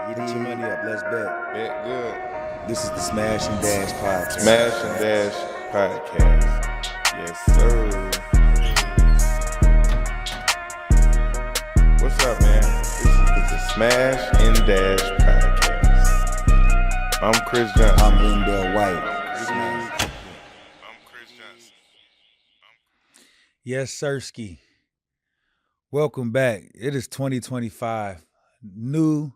Get your money up. Let's bet. Bet good. This is the Smash and Dash podcast. Smash and Dash podcast. Yes, sir. What's up, man? This is the Smash and Dash podcast. I'm Chris Johnson. I'm LenDale White. I'm Chris Johnson. Yes, Sirski. Welcome back. It is 2025. New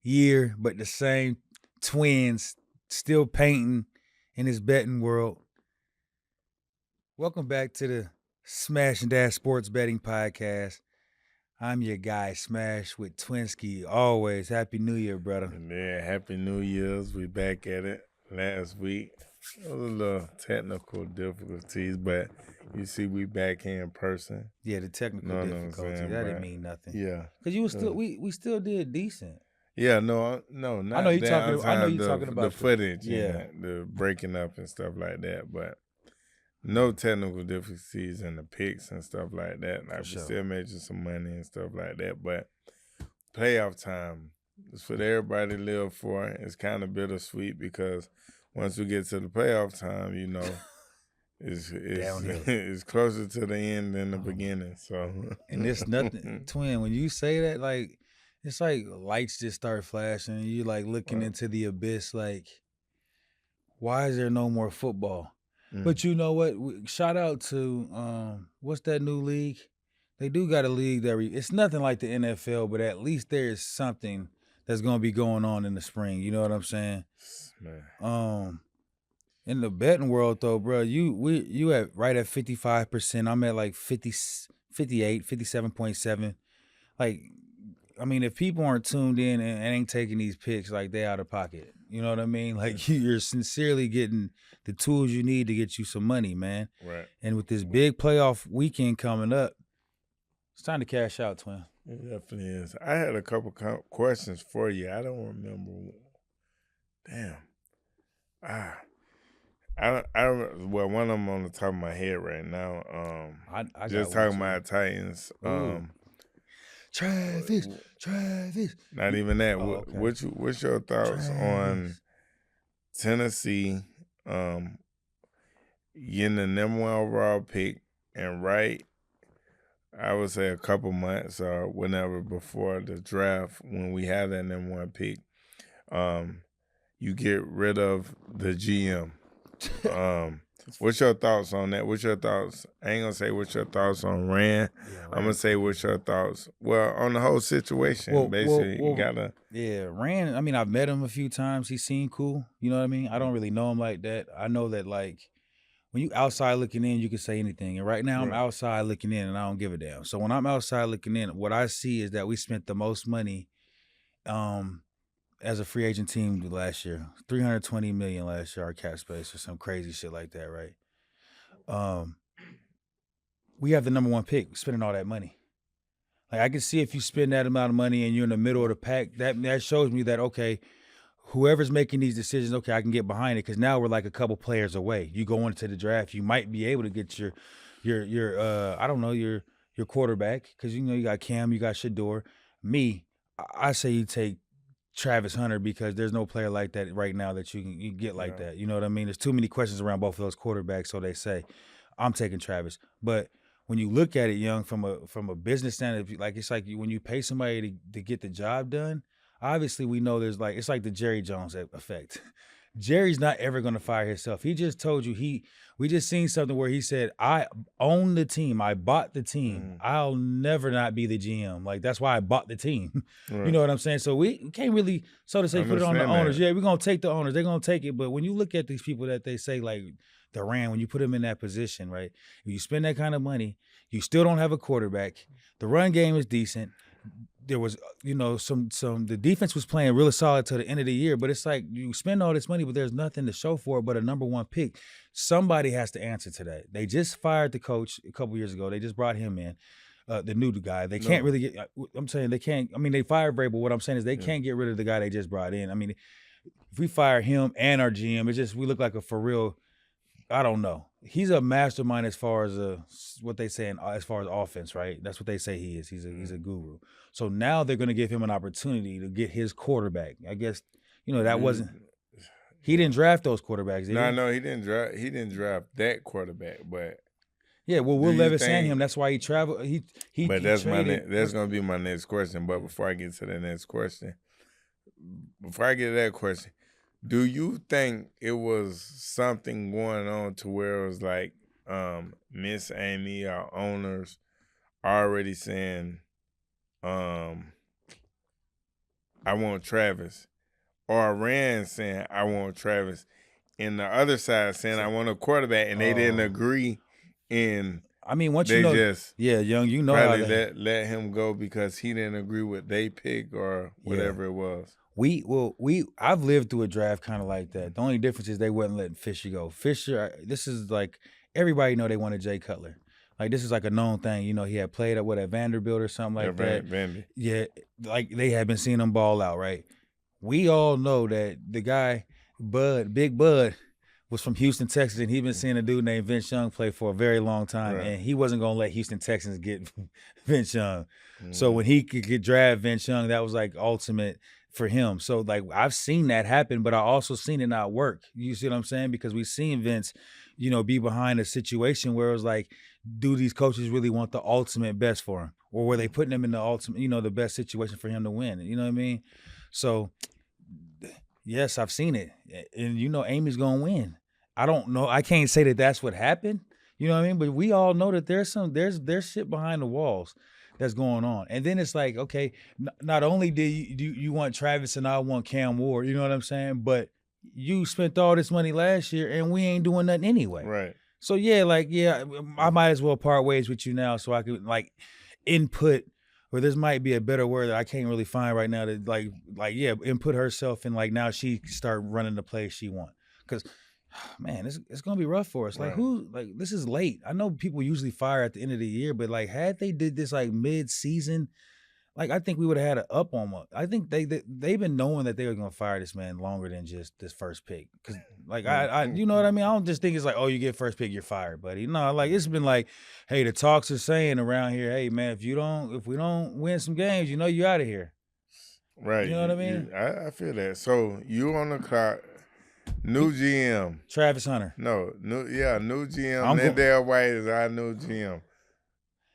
year, but the same twins still painting in this betting world. Welcome back to the Smash and Dash Sports Betting Podcast. I'm your guy, Smash with Twinsky. Always. Happy New Year, brother. Yeah, Happy New Year's. We back at it last week. A little technical difficulties, but you see we back here in person. Yeah, the technical difficulties. That didn't mean nothing. Yeah. Because you was still we still did decent. Yeah, no, not I know you're that. talking about the footage, yeah, the breaking up and stuff like that, but no technical difficulties in the picks and stuff like that. Like, we still making some money and stuff like that, but playoff time is what everybody live for. It's kind of bittersweet because once we get to the playoff time, you know, it's closer to the end than the beginning. So, and it's nothing, twin. When you say that, like, it's like lights just start flashing and you like looking into the abyss like, why is there no more football? But you know what? Shout out to, what's that new league? They do got a league that it's nothing like the NFL, but at least there is something that's going to be going on in the spring. You know what I'm saying? Man. In the betting world though, bro, you at right at 55%. I'm at like 58, 57.7. Like, I mean, if people aren't tuned in and ain't taking these picks, like, they out of pocket. You know what I mean? Like, you're sincerely getting the tools you need to get you some money, man. Right. And with this big playoff weekend coming up, it's time to cash out, twin. It definitely is. I had a couple questions for you. I don't remember. Damn. Well, one of them on the top of my head right now. I just talking about Titans. Travis. Not even that. Oh, okay. What's your thoughts on Tennessee getting the number one overall pick and right, I would say a couple months or whenever before the draft when we have that number one pick, you get rid of the GM. What's your thoughts on that? What's your thoughts? I ain't gonna say what's your thoughts on Rand. Yeah, I'm gonna say what's your thoughts. Well, on the whole situation, you gotta. Yeah, Rand. I mean, I've met him a few times. He seemed cool. You know what I mean? I don't really know him like that. I know that, like, when you outside looking in, you can say anything. And right now, I'm outside looking in, and I don't give a damn. So when I'm outside looking in, what I see is that we spent the most money, as a free agent team last year. $320 million last year, our cap space, or some crazy shit like that, right? We have the number one pick, spending all that money. Like, I can see if you spend that amount of money and you're in the middle of the pack, that shows me that, okay, whoever's making these decisions, okay, I can get behind it, because now we're like a couple players away. You go into the draft, you might be able to get your I don't know, your quarterback, because, you know, you got Cam, you got Shador. Me, I say you take Travis Hunter, because there's no player like that right now that you can get like that. You know what I mean? There's too many questions around both of those quarterbacks, so they say. I'm taking Travis. But when you look at it, Young, from a business standard, like, it's like when you pay somebody to get the job done, obviously we know there's like, it's like the Jerry Jones effect. Jerry's not ever going to fire himself. He just told you, we just seen something where he said, I own the team. I bought the team. I'll never not be the GM. Like, that's why I bought the team. Right. You know what I'm saying? So we can't really, so to say, put it on the owners. Yeah, we're going to take the owners. They're going to take it. But when you look at these people that they say, like, the Rand, when you put them in that position, right? If you spend that kind of money, you still don't have a quarterback. The run game is decent. There was, you know, the defense was playing really solid to the end of the year, but it's like you spend all this money, but there's nothing to show for it but a number one pick. Somebody has to answer to that. They just fired the coach a couple years ago. They just brought him in, the new guy. They can't really get, I'm saying they can't, I mean, they fired Vrabel. What I'm saying is they can't get rid of the guy they just brought in. I mean, if we fire him and our GM, it's just, we look like a for real I don't know. He's a mastermind as far as what they say as far as offense, right? That's what they say he is. He's a guru. So now they're going to give him an opportunity to get his quarterback. I guess that wasn't. He didn't draft those quarterbacks. Did he? No, he didn't draft. He didn't draft that quarterback, but yeah. Well, Will Levis and him. That's why he traveled. But that's that's going to be my next question. But before I get to the next question, do you think it was something going on to where it was like Miss Amy, our owners, already saying, I want Travis, or Rand saying, I want Travis, and the other side saying, I want a quarterback, and they didn't agree, and I mean, once they just Young, probably how let him go because he didn't agree with they pick or whatever it was. I've lived through a draft kind of like that. The only difference is they wasn't letting Fisher go. Fisher, this is like everybody know they wanted Jay Cutler. Like this is like a known thing. He had played at Vanderbilt or something like that. Vandy. Yeah, like they had been seeing him ball out, right? We all know that the guy Big Bud, was from Houston, Texas, and he'd been seeing a dude named Vince Young play for a very long time, and he wasn't gonna let Houston Texans get Vince Young. So when he could get draft Vince Young, that was like ultimate for him. So like I've seen that happen, but I also seen it not work. You see what I'm saying? Because we've seen Vince, be behind a situation where it was like, do these coaches really want the ultimate best for him? Or were they putting him in the ultimate, the best situation for him to win? You know what I mean? So yes, I've seen it. And Amy's gonna win. I don't know. I can't say that that's what happened. You know what I mean? But we all know that there's shit behind the walls that's going on. And then it's like, okay, not only do you want Travis and I want Cam Ward, you know what I'm saying? But you spent all this money last year and we ain't doing nothing anyway. Right. So I might as well part ways with you now so I could like input, or this might be a better word that I can't really find right now, to input herself in, like now she start running the play she want. Because man, it's gonna be rough for us. Like this is late. I know people usually fire at the end of the year, but like had they did this like mid-season, like I think we would have had an up on one. I think they've been knowing that they were gonna fire this man longer than just this first pick. Cause like I you know what I mean? I don't just think it's like, oh, you get first pick, you're fired, buddy. No, like it's been like, hey, the talks are saying around here, hey man, if we don't win some games, you're out of here. Right. You know what I mean? I feel that. So you on the clock. New GM. Travis Hunter. New GM. LenDale White is our new GM.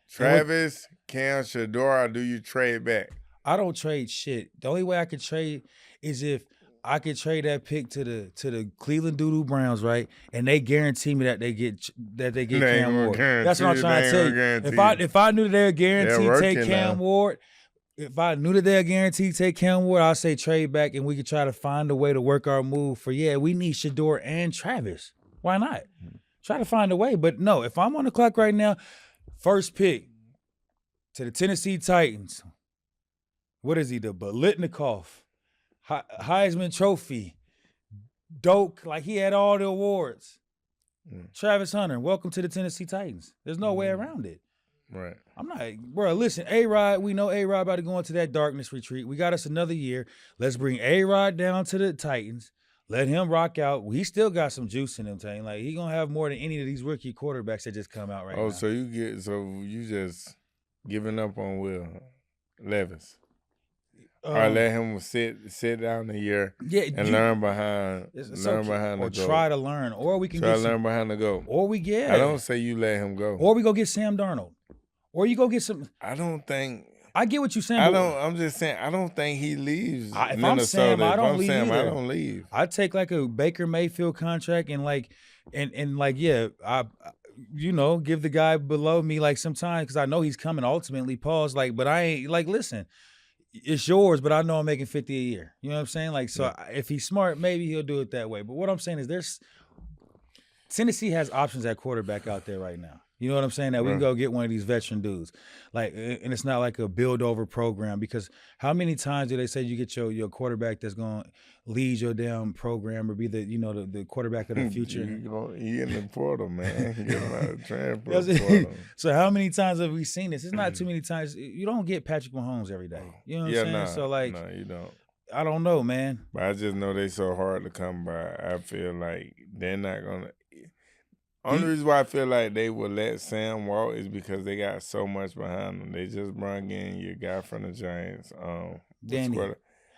Travis, Cam, Shador, do you trade back? I don't trade shit. The only way I could trade is if I could trade that pick to the Cleveland Doodoo Browns, right? And they guarantee me that they get Cam Ward. That's what I'm trying to tell you. If I knew that they were guaranteed to take Cam Ward, if I knew that they're guaranteed to take Cam Ward, I'd say trade back and we could try to find a way to work our move for, we need Shador and Travis. Why not? Try to find a way. But no, if I'm on the clock right now, first pick to the Tennessee Titans. What is he? The Bolitnikoff, Heisman Trophy, Doak, like he had all the awards. Travis Hunter, welcome to the Tennessee Titans. There's no way around it. Right. I'm not, bro, listen, A-Rod, we know A-Rod about to go into that darkness retreat. We got us another year. Let's bring A-Rod down to the Titans. Let him rock out. He still got some juice in him, Tane. Like, he going to have more than any of these rookie quarterbacks that just come out right now. Oh, so you just giving up on Will Levis. Or let him sit down a year and learn behind the goal. Try to learn. Or we can learn behind the goal. Or we get. I don't say you let him go. Or we go get Sam Darnold. Or you go get some. I don't think. I get what you're saying. I'm just saying. I don't think he leaves. If I'm Sam, I don't leave either. I don't leave. I take like a Baker Mayfield contract and give the guy below me like sometimes because I know he's coming ultimately. Pause. But I ain't listen. It's yours, but I know I'm making $50 a year. You know what I'm saying? If he's smart, maybe he'll do it that way. But what I'm saying is Tennessee has options at quarterback out there right now. You know what I'm saying? That we can go get one of these veteran dudes. And it's not like a build-over program because how many times do they say you get your quarterback that's going to lead your damn program or be the quarterback of the future? He in the portal, man. He getting out of transfer portal. So how many times have we seen this? It's not too many times. You don't get Patrick Mahomes every day. You know what I'm saying? No, you don't. I don't know, man. But I just know they so hard to come by. I feel like they're not going to – Only reason why I feel like they would let Sam walk is because they got so much behind them. They just brought in your guy from the Giants, Danny. what's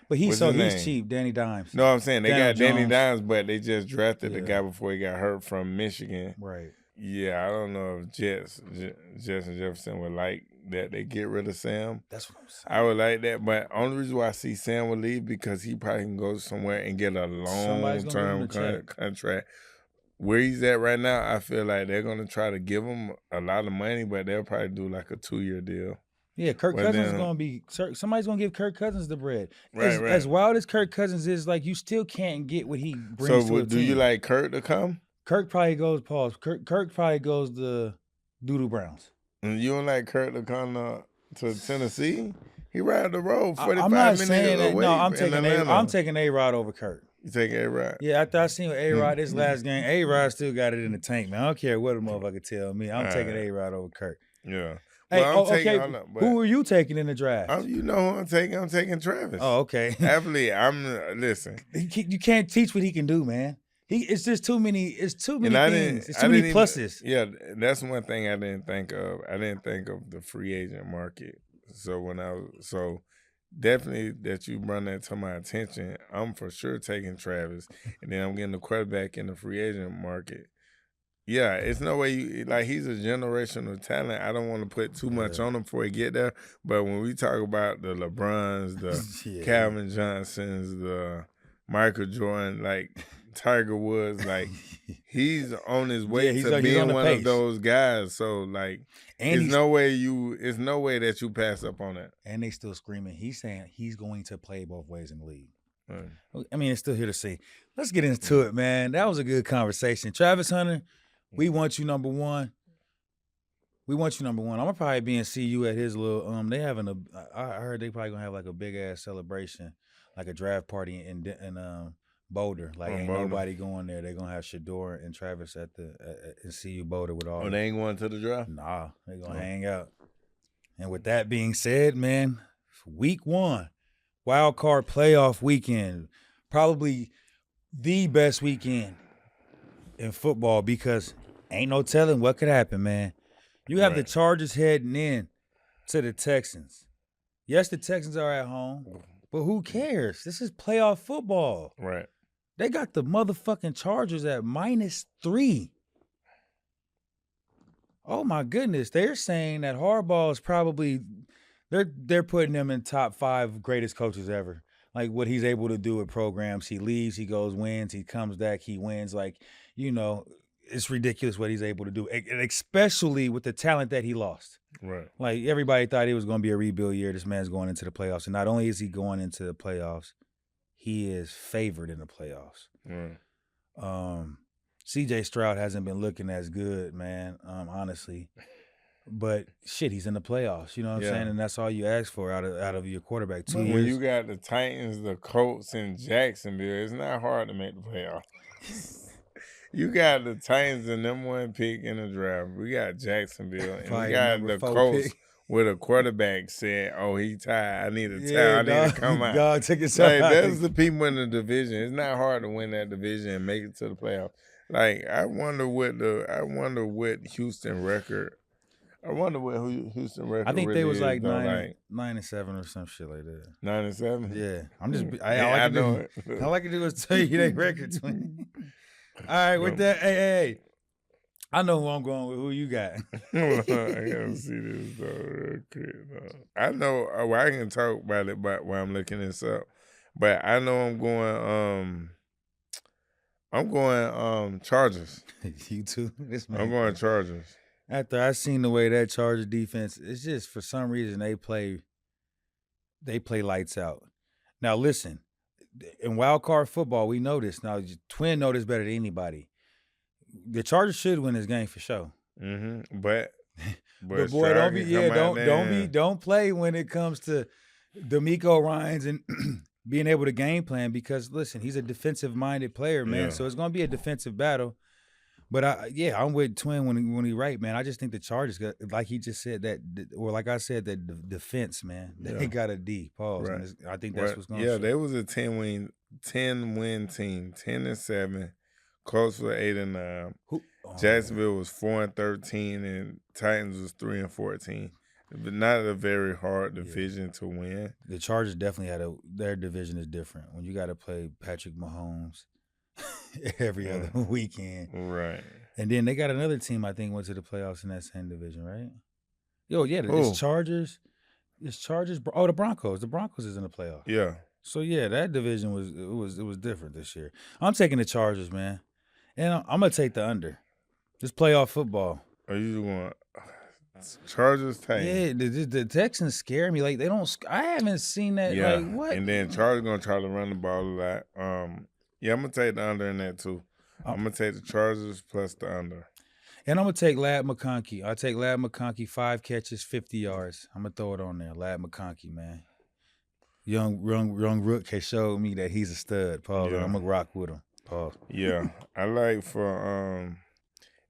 But he's his name? cheap, Danny Dimes. No, I'm saying they Daniel got Danny Jones. Dimes, but they just drafted the Yeah. guy before he got hurt from Michigan. Right. Yeah, I don't know if Jets and Jefferson would like that they get rid of Sam. That's what I'm saying. I would like that, but only reason why I see Sam would leave because he probably can go somewhere and get a long-term contract. Where he's at right now, I feel like they're going to try to give him a lot of money, but they'll probably do like a 2-year deal. Yeah, Kirk Cousins is going to be – somebody's going to give Kirk Cousins the bread. Right. As wild as Kirk Cousins is, like, you still can't get what he brings to a team. So do you like Kirk to come? Kirk probably goes – pause. Kirk probably goes the Doodoo Browns. And you don't like Kirk to come to Tennessee? He ride the road 45 I'm not minutes saying that. away. No, Atlanta. I'm taking A-Rod over Kirk. You taking A-Rod? Yeah, after I seen A-Rod this last game, A-Rod still got it in the tank, man. I don't care what a motherfucker tell me. I'm taking A-Rod over Kirk. Yeah. Hey, well, okay. Who are you taking in the draft? You know who I'm taking? I'm taking Travis. Oh, okay. Happily, listen. You can't teach what he can do, man. It's just too many. It's too many things. It's too many pluses. Yeah, that's one thing I didn't think of. I didn't think of the free agent market. So definitely that you brought that to my attention. I'm for sure taking Travis, and then I'm getting the quarterback in the free agent market. Yeah, it's no way he's a generational talent. I don't want to put too much on him before he get there. But when we talk about the LeBrons, the Calvin Johnsons, the Michael Jordan, like Tiger Woods, like he's on his way to being one of those guys. So like, there's no way that you pass up on that. And they still screaming. He's saying he's going to play both ways in the league. I mean, it's still here to see. Let's get into it, man. That was a good conversation. Travis Hunter, we want you number one. I'm gonna probably be and see you at his little. They having I heard they probably gonna have like a big ass celebration, like a draft party in Boulder. Like ain't nobody going there. They're gonna have Shador and Travis at CU Boulder with all. Oh, they ain't going to the draft? Nah, they gonna hang out. And with that being said, man, week 1, wild card playoff weekend, probably the best weekend in football because ain't no telling what could happen, man. You have the Chargers heading in to the Texans. Yes, the Texans are at home, but who cares? This is playoff football. Right. They got the motherfucking Chargers at -3. Oh my goodness. They're saying that Harbaugh is probably they're putting him in top 5 greatest coaches ever. Like what he's able to do with programs. He leaves, he goes, wins, he comes back, he wins. Like, it's ridiculous what he's able to do, especially with the talent that he lost. Right. Like everybody thought it was going to be a rebuild year. This man's going into the playoffs. And not only is he going into the playoffs, he is favored in the playoffs. Right. C.J. Stroud hasn't been looking as good, man, honestly. But shit, he's in the playoffs. You know what I'm saying? And that's all you ask for out of your quarterback. 2 years. When you got the Titans, the Colts, and Jacksonville, it's not hard to make the playoffs. You got the Titans, the number 1 pick in the draft. We got Jacksonville, and we got the Colts with a quarterback said, "Oh, he tired. I need a tie. I need to come out." God, take it like, that's the people in the division. It's not hard to win that division and make it to the playoffs. Like I wonder what Houston record. I think they was like 9-7 or some shit like that. 9-7. Yeah, I'm just. I know it. All I can do is tell you their record. All right, with that, hey, I know who I'm going with. Who you got? I gotta see this though real quick. I know. I can talk about it, but while I'm looking this up, but I know I'm going Chargers. You too. I'm going Chargers. After I seen the way that Charger defense, it's just for some reason they play lights out. Now listen. In wild card football, we know this. Now, Twin know this better than anybody. The Chargers should win this game for sure. Mm-hmm. But boy, don't play when it comes to D'Amico Ryans and being able to game plan because listen, he's a defensive minded player, man. Yeah. So it's gonna be a defensive battle. But I'm with Twin when he right, man. I just think the Chargers got, like he just said like I said, that the defense, man, they got a D. Pause. Right. I think that's what's going. Yeah, they was a 10-win team, 10-7, Colts were 8-9. Jacksonville was 4-13, and Titans was 3-14. But not a very hard division to win. The Chargers definitely their division is different. When you got to play Patrick Mahomes every other weekend. Right. And then they got another team I think went to the playoffs in that same division, right? It's Chargers. It's Chargers. Oh, the Broncos. The Broncos is in the playoffs. Yeah. So yeah, that division was different this year. I'm taking the Chargers, man. And I'm gonna take the under. This playoff football. Are you going Chargers Titans? Yeah, the Texans scare me. Like they don't. I haven't seen that. Yeah. Like what? And then Chargers gonna try to run the ball a lot. Yeah, I'm gonna take the under in that too. I'm gonna take the Chargers plus the under. And I'm gonna take Lad McConkey. I'll take Lad McConkey, 5 catches, 50 yards. I'm gonna throw it on there. Lad McConkey, man. Young Rook has showed me that he's a stud. Paul, I'm gonna rock with him. Paul. Yeah, I like for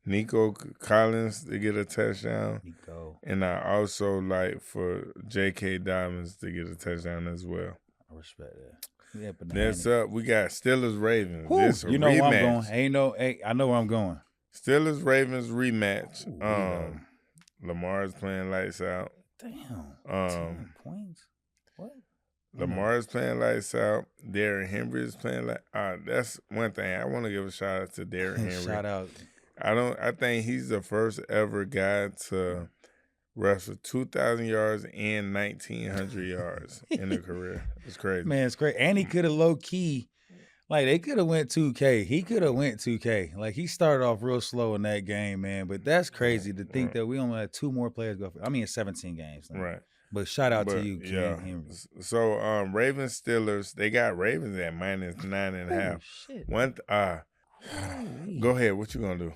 Nico Collins to get a touchdown. Nico. And I also like for J.K. Dobbins to get a touchdown as well. I respect that. Yeah, but Next up, we got Steelers-Ravens. You know where I'm going. I know where I'm going. Steelers-Ravens rematch. Lamar's playing lights out. Damn. 10 points? What? Lamar's playing lights out. Derrick Henry is playing that's one thing. I want to give a shout out to Derrick Henry. Shout out. I think he's the first ever guy to rush for 2,000 yards and 1,900 yards in a career. It's crazy. Man, it's great. And he could have low key, like they could have went 2K. He could have went 2K. Like he started off real slow in that game, man. But that's crazy to think that we only had 2 more players go. It's 17 games. Right. But shout out to you, King Henry. So Ravens Steelers, they got Ravens at -9.5. Shit. Go ahead. What you gonna do?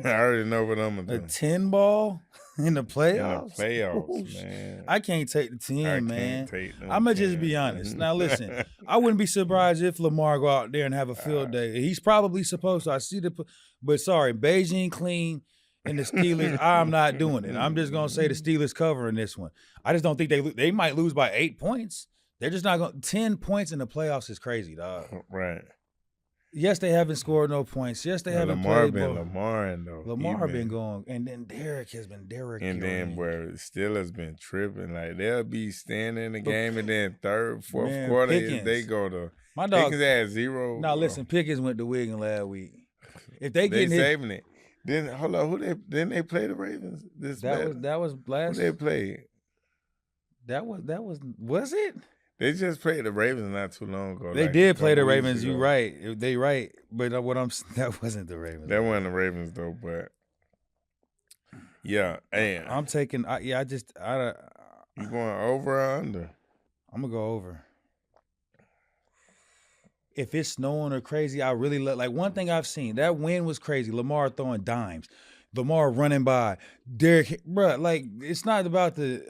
I already know what I'm gonna do. A 10 ball in the playoffs? In the playoffs, man. I can't take the 10, man. I'm gonna just be honest. Now listen, I wouldn't be surprised if Lamar go out there and have a field day. He's probably supposed to. I see but sorry, Beijing clean and the Steelers. I'm not doing it. I'm just gonna say the Steelers covering this one. I just don't think they might lose by 8 points. They're just not going. 10 points in the playoffs is crazy, dog. Right. Yes, they haven't scored no points. Yes, they haven't played. Lamar been going, and then Derek has been Derek. And then where Steelers been tripping, like they'll be standing in the game, and then third, fourth quarter, Pickens. they go to my dog. Pickens had 0. Now listen, Pickens went to Wigan last week. If they saving it, then hold on, didn't they play the Ravens? That was last. Who they played? That was it? They just played the Ravens not too long ago. They did play the Ravens. You right. They right. But that wasn't the Ravens. That wasn't the Ravens though. But yeah, and I'm taking. You going over or under? I'm gonna go over. If it's snowing or crazy, I really like one thing I've seen. That wind was crazy. Lamar throwing dimes. Lamar running by. Derek, bro, like it's not about the.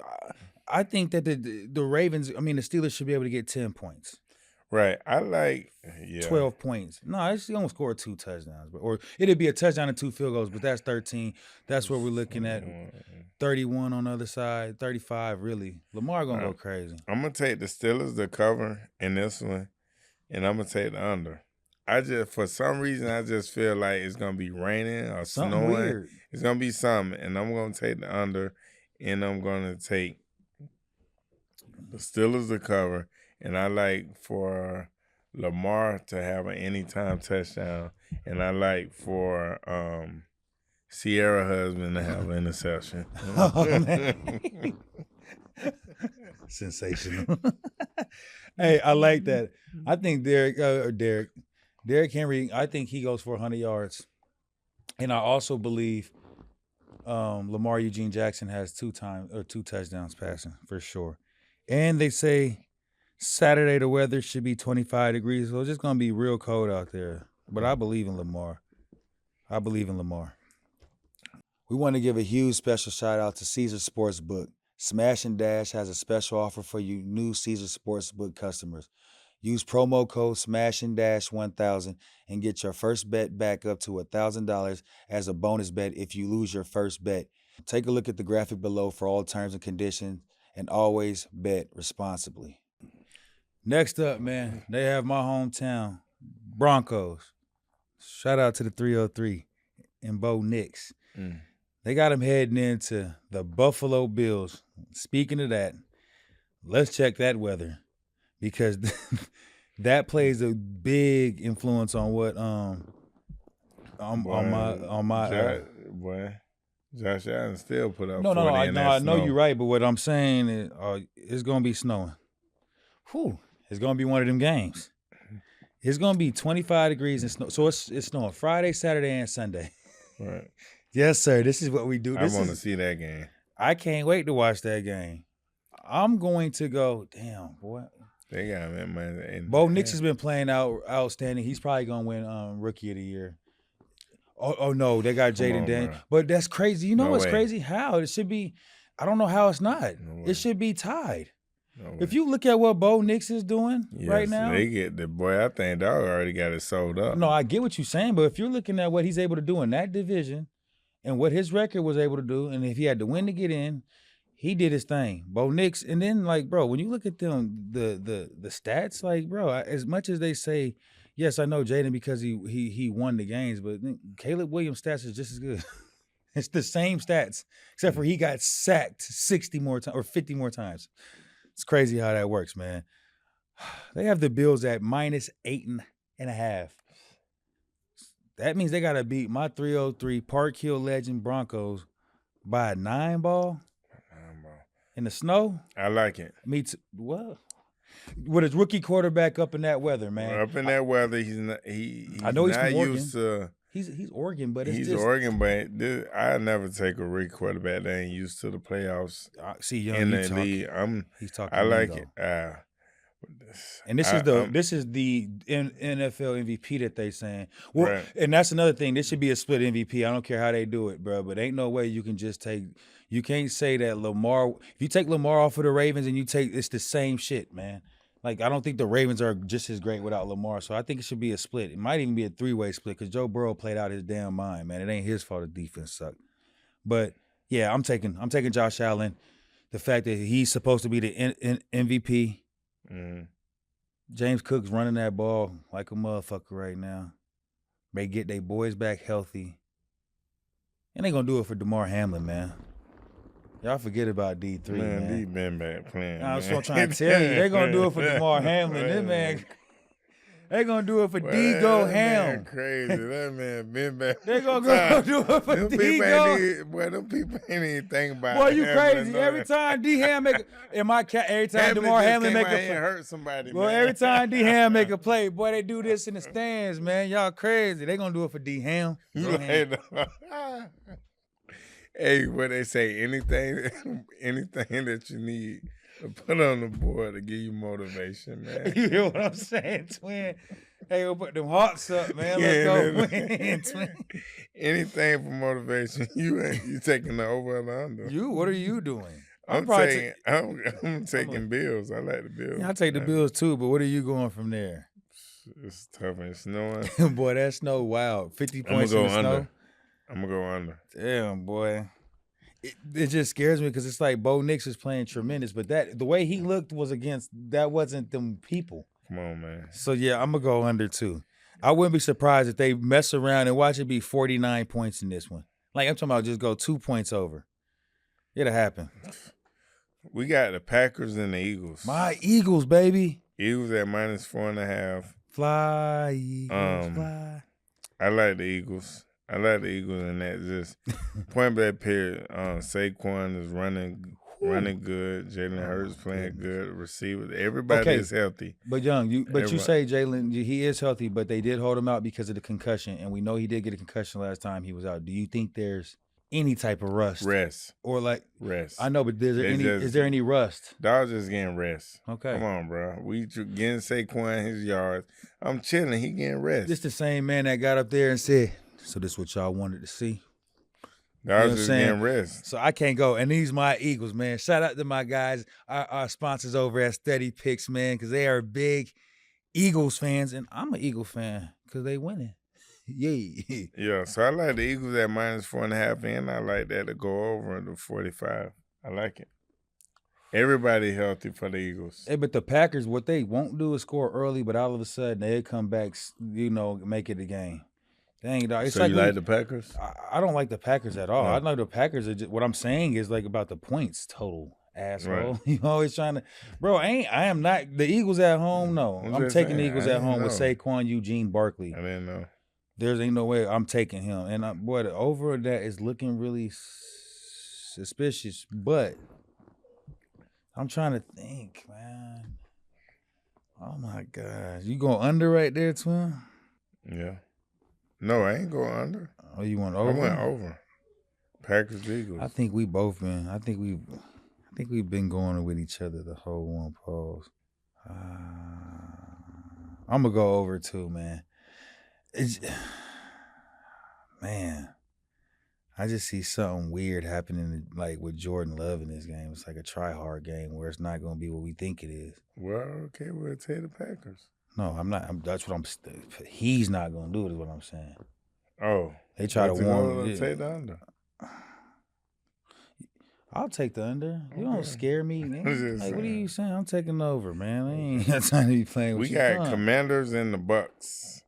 I think that the Ravens, the Steelers should be able to get 10 points. Right. I like 12 points. No, it's going to score 2 touchdowns. Or it'd be a touchdown and 2 field goals, but that's 13. That's what we're looking at. 31 on the other side, 35, really. Lamar going to go crazy. I'm going to take the Steelers to cover in this one, and I'm going to take the under. For some reason, I just feel like it's going to be raining or snowing. Weird. It's going to be something, and I'm going to take the under, and I'm going to take the Steelers to cover, and I like for Lamar to have an anytime touchdown, and I like for Sierra husband to have an interception. Oh, man. Sensational. Hey, I like that. I think Derek Henry, I think he goes for 100 yards. And I also believe Lamar Eugene Jackson has 2 touchdowns passing for sure. And they say Saturday the weather should be 25 degrees, so it's just going to be real cold out there. But I believe in Lamar. We want to give a huge special shout out to Caesar Sportsbook. Smash and Dash has a special offer for you new Caesar Sportsbook customers. Use promo code Smash and Dash 1000 and get your first bet back up to $1,000 as a bonus bet if you lose your first bet. Take a look at the graphic below for all terms and conditions. And always bet responsibly. Next up, man, they have my hometown, Broncos. Shout out to the 303 and Bo Nix. Mm. They got him heading into the Buffalo Bills. Speaking of that, let's check that weather because that plays a big influence on what Josh Allen still put up. No, 40 I know you're right, but what I'm saying is it's gonna be snowing. Whew, it's gonna be one of them games. It's gonna be 25 degrees and snow. So it's snowing Friday, Saturday, and Sunday. Right. Yes, sir. This is what we do. I want to see that game. I can't wait to watch that game. I'm going to go. Damn, boy. They got him, man. Bo Nix has been playing outstanding. He's probably gonna win Rookie of the Year. Oh no, they got Jaden Daniels. But that's crazy. You know what's crazy? How it should be. I don't know how it's not. It should be tied. If you look at what Bo Nix is doing right now, they get the boy. I think dog already got it sold up. No, I get what you're saying, but if you're looking at what he's able to do in that division and what his record was able to do, and if he had to win to get in, he did his thing. Bo Nix, and then like, bro, when you look at them, the stats, like, bro, as much as they say, yes, I know Jaden because he won the games, but Caleb Williams' stats is just as good. It's the same stats, except for he got sacked 60 more times or 50 more times. It's crazy how that works, man. They have the Bills at -8.5. That means they got to beat my 303 Park Hill legend Broncos by a 9 ball in the snow. I like it. Me too. Well, with his rookie quarterback up in that weather, man. Up in that weather, he's not. I know he's not from Oregon. used to. He's Oregon, but it's he's just Oregon, but I never take a rookie quarterback that ain't used to the playoffs. See, young, in the league. He's talking. I like it. And this is the NFL MVP that they saying. Well, right. And that's another thing. This should be a split MVP. I don't care how they do it, bro. But ain't no way you can just take. You can't say that Lamar. If you take Lamar off of the Ravens and it's the same shit, man. Like, I don't think the Ravens are just as great without Lamar. So I think it should be a split. It might even be a 3-way split because Joe Burrow played out his damn mind, man. It ain't his fault the defense sucked. But yeah, I'm taking Josh Allen. The fact that he's supposed to be the MVP. Mm. James Cook's running that ball like a motherfucker right now. They get their boys back healthy. And they going to do it for DeMar Hamlin, man. Y'all forget about D3, man. D been back playing. That's what I'm trying to tell you. They're going to do it for DeMar Hamlin. This man, they're going to do it for D-Go Ham. Crazy. That man been back. They're going to do it for D-Go. Boy, them people ain't even thinking about it. Boy, you crazy. Every time D-Ham make every time DeMar Hamlin make a play. Hurt somebody, well, every time D-Ham make a play, boy, they do this in the stands, man. Y'all crazy. They going to do it for D-Ham. Hey, what they say, anything that you need to put on the board to give you motivation, man. You hear what I'm saying, twin? Hey, we'll put them hearts up, man. Let's go win, twin. Anything for motivation. You taking the over or the under? What are you doing? I'm taking Bills. I like the Bills. Yeah, I take the Bills too, but what are you going from there? It's tough and snowing. Boy, that snow wild. 50 points in the snow. I'm going to go under. Damn, boy. It just scares me because it's like Bo Nix is playing tremendous, but the way he looked that wasn't them people. Come on, man. So, yeah, I'm going to go under too. I wouldn't be surprised if they mess around and watch it be 49 points in this one. Like, I'm talking about just go 2 points over. It'll happen. We got the Packers and the Eagles. My Eagles, baby. Eagles at -4.5. Fly, Eagles, fly. I like the Eagles. And that just point blank period. Saquon is running good. Jalen Hurts playing good. Receivers, everybody is healthy. But you say Jalen, he is healthy, but they did hold him out because of the concussion, and we know he did get a concussion last time he was out. Do you think there's any type of rust? Rest. Or like rest. I know, but is there any rust? Dog just getting rest. Okay. Come on, bro. We getting Saquon his yards. I'm chilling. He getting rest. This the same man that got up there and said, so this is what y'all wanted to see. Dog just getting rest. So I can't go. And these my Eagles, man. Shout out to my guys, our sponsors over at SteadyPicks, man, because they are big Eagles fans. And I'm an Eagle fan because they winning. Yeah. Yeah, so I like the Eagles at -4.5, and I like that to go over the 45. I like it. Everybody healthy for the Eagles. Hey, but the Packers, what they won't do is score early, but all of a sudden they come back, make it a game. Dang, dog. It's So you like the Packers? I don't like the Packers at all. No. I know the Packers are just, what I'm saying is like about the points total, asshole. Right. You always trying to, bro. I am not the Eagles at home. No, I'm I'm just taking the saying, Eagles I at home didn't with know. Saquon, Eugene, Barkley. I didn't know. There's ain't no way I'm taking him. And boy, the over that is looking really suspicious. But I'm trying to think, man. Oh my gosh, you going under right there, twin? Yeah. No, I ain't going under. Oh, you want over? I went over. Packers, Eagles. I think we both been. I think we've been going with each other the whole one pause. I'm gonna go over too, man. Man, I just see something weird happening like with Jordan Love in this game. It's like a try-hard game where it's not gonna be what we think it is. Well, okay, we'll take the Packers. No, I'm not. That's what I'm. He's not gonna do it. Is what I'm saying. Oh, They try to warn me. Take the under. I'll take the under. You Okay. don't scare me, man. I'm Like, just what are saying. you saying? I'm taking the over, man. I ain't got time to be playing with We you. got Commanders and the Bucks.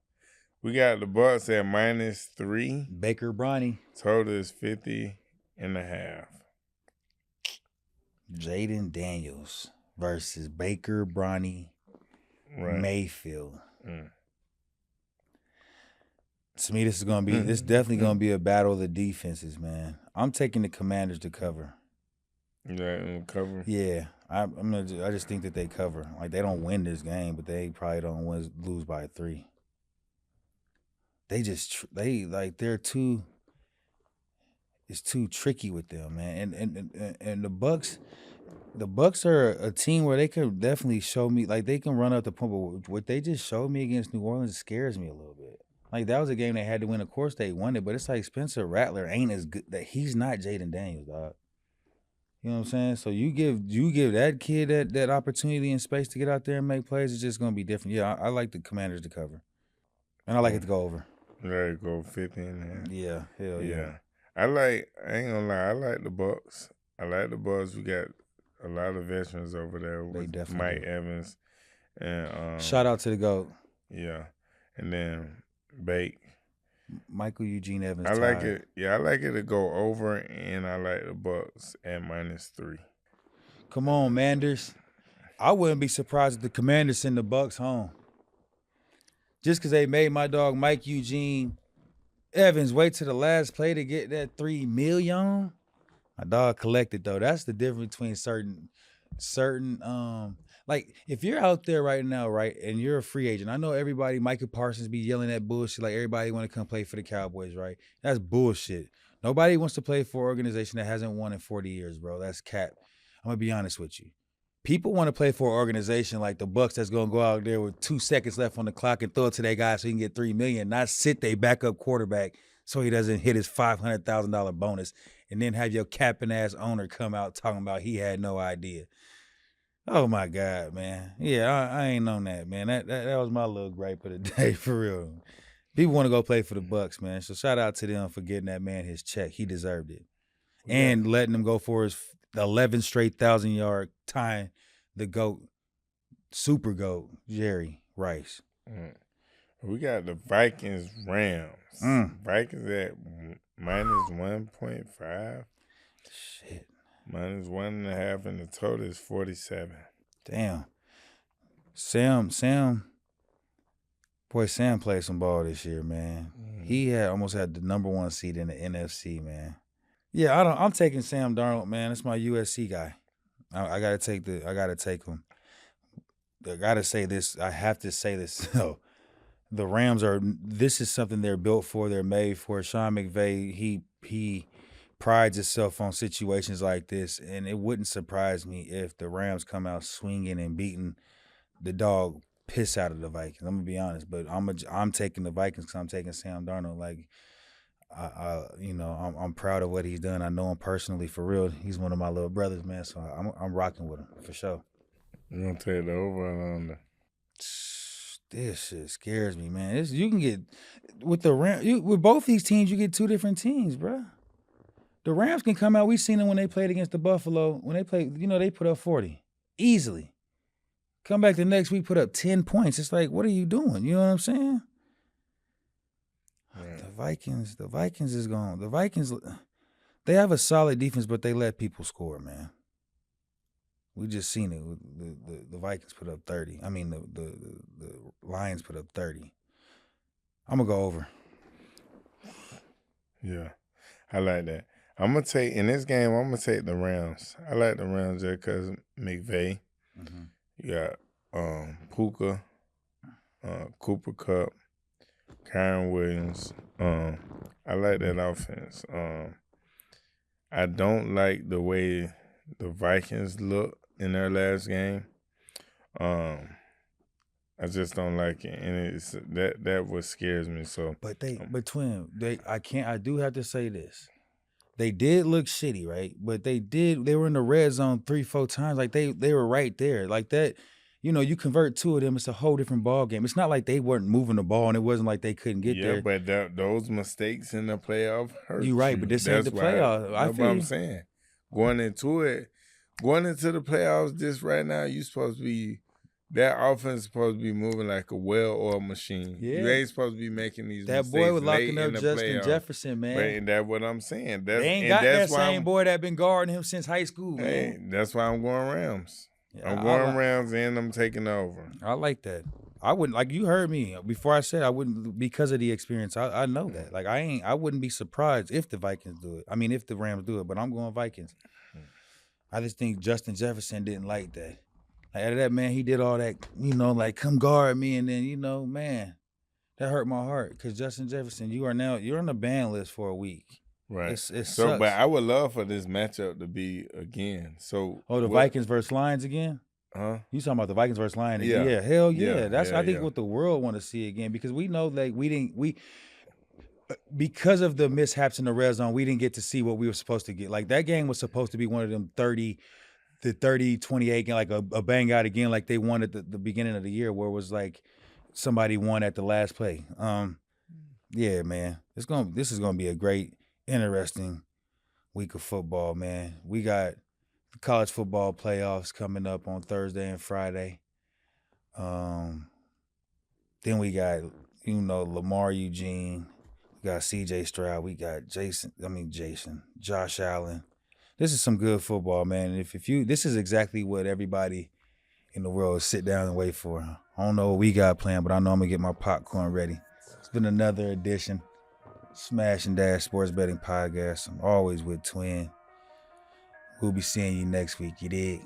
We got the Bucks at -3. Baker Bronny. Total is 50.5. Jaden Daniels versus Baker Bronny Right. Mayfield. Mm. To me, this is gonna be. This definitely gonna be a battle of the defenses, man. I'm taking the Commanders to cover. Yeah, cover. Yeah, I just think that they cover. Like they don't win this game, but they probably don't lose by 3. They just they're too. It's too tricky with them, man. And the Bucks. The Bucks are a team where they can definitely show me, like they can run up the point, but what they just showed me against New Orleans scares me a little bit. Like that was a game they had to win. Of course they won it, but it's like Spencer Rattler ain't as good. That he's not Jaden Daniels, dog. You know what I'm saying? So you give that kid that opportunity and space to get out there and make plays. It's just gonna be different. Yeah, I like the Commanders to cover, and I like it to go over. There go 50.5. Yeah, hell yeah. I ain't gonna lie. I like the Bucks. I like the Bucks. We got a lot of veterans over there with definitely Mike do. Evans and Shout out to the GOAT, yeah, and then Bake. Michael Eugene Evans. I like it. Yeah, I like it to go over, and I like the Bucks at -3. Come on, Manders. I wouldn't be surprised if the Commanders send the Bucks home. Just because they made my dog Mike Eugene Evans wait to the last play to get that $3 million. My dog collected though. That's the difference between certain like if you're out there right now, right, and you're a free agent. I know everybody, Micah Parsons be yelling that bullshit like everybody want to come play for the Cowboys, right? That's bullshit. Nobody wants to play for an organization that hasn't won in 40 years, bro. That's cap. I'm gonna be honest with you. People want to play for an organization like the Bucks that's gonna go out there with 2 seconds left on the clock and throw it to their guy so he can get $3 million, not sit their backup quarterback so he doesn't hit his $500,000 bonus, and then have your capping ass owner come out talking about he had no idea. Oh my God, man. Yeah, I ain't on that, man. That was my little gripe of the day, for real. People want to go play for the Bucks, man. So shout out to them for getting that man his check. He deserved it. Yeah. And letting him go for his 11 straight 1,000-yard time, the GOAT, super GOAT, Jerry Rice. We got the Vikings Rams. Vikings at -1.5. Shit. -1.5, and the total is 47. Damn. Sam played some ball this year, man. He almost had the #1 seed in the NFC, man. Yeah, I'm taking Sam Darnold, man. It's my USC guy. I gotta take him. I gotta say this. I have to say this. The Rams this is something they're built for. They're made for. Sean McVay, he prides itself on situations like this, and it wouldn't surprise me if the Rams come out swinging and beating the dog piss out of the Vikings. I'm gonna be honest, but I'm taking the Vikings because I'm taking Sam Darnold. Like, I'm proud of what he's done. I know him personally, for real. He's one of my little brothers, man. So I'm rocking with him for sure. You gonna take the over and under? This shit scares me, man. You can get with the Rams. With both these teams, you get 2 different teams, bro. The Rams can come out. We seen them when they played against the Buffalo. When they played, they put up 40 easily. Come back the next week, put up 10 points. It's like, what are you doing? You know what I'm saying? Yeah. The Vikings is going. The Vikings, they have a solid defense, but they let people score, man. We just seen it. The Vikings put up 30. I mean, the Lions put up 30. I'm gonna go over. Yeah, I like that. I'm gonna take in this game. I'm gonna take the Rams. I like the Rams just because McVay. Mm-hmm. You got Puka, Cooper Kupp, Kyron Williams. I like that offense. I don't like the way the Vikings look in their last game. I just don't like it, and it's that what scares me. So, But I do have to say this. They did look shitty, right? But they were in the red zone 3-4 times. Like they were right there. Like that, you convert two of them, it's a whole different ball game. It's not like they weren't moving the ball and it wasn't like they couldn't get there. Yeah, but those mistakes in the playoff hurt. You're right, but this ain't the playoff. That's what I'm saying. Going into the playoffs, this right now, that offense is supposed to be moving like a well-oiled machine. Yeah. You ain't supposed to be making these mistakes. That boy was locking up Justin Jefferson, man. But that's what I'm saying. They ain't got that same boy that been guarding him since high school, man. Hey, that's why I'm going Rams. Yeah, I'm going Rams and I'm taking over. I like that. I wouldn't, like you heard me before I said I wouldn't, because of the experience. I know that. Like I wouldn't be surprised if the Vikings do it. I mean, if the Rams do it, but I'm going Vikings. I just think Justin Jefferson didn't like that. Like, out of that, man, he did all that, like come guard me, and then, man, that hurt my heart because Justin Jefferson, you're on the ban list for a week. Right. It sucks. But I would love for this matchup to be again. So Vikings versus Lions again? Huh? You talking about the Vikings versus Lions? Yeah. Yeah, hell yeah. That's I think what the world want to see again, because we know like because of the mishaps in the red zone, we didn't get to see what we were supposed to get. Like that game was supposed to be one of them 30-28 game, like a bang out again, like they won at the beginning of the year, where it was like somebody won at the last play. Yeah, man, this is gonna be a great, interesting week of football, man. We got the college football playoffs coming up on Thursday and Friday. Then we got Lamar Eugene, we got C.J. Stroud, we got Josh Allen. This is some good football, man. And this is exactly what everybody in the world sit down and wait for. I don't know what we got planned, but I know I'm gonna get my popcorn ready. It's been another edition, Smash and Dash Sports Betting Podcast. I'm always with Twin. We'll be seeing you next week. You dig?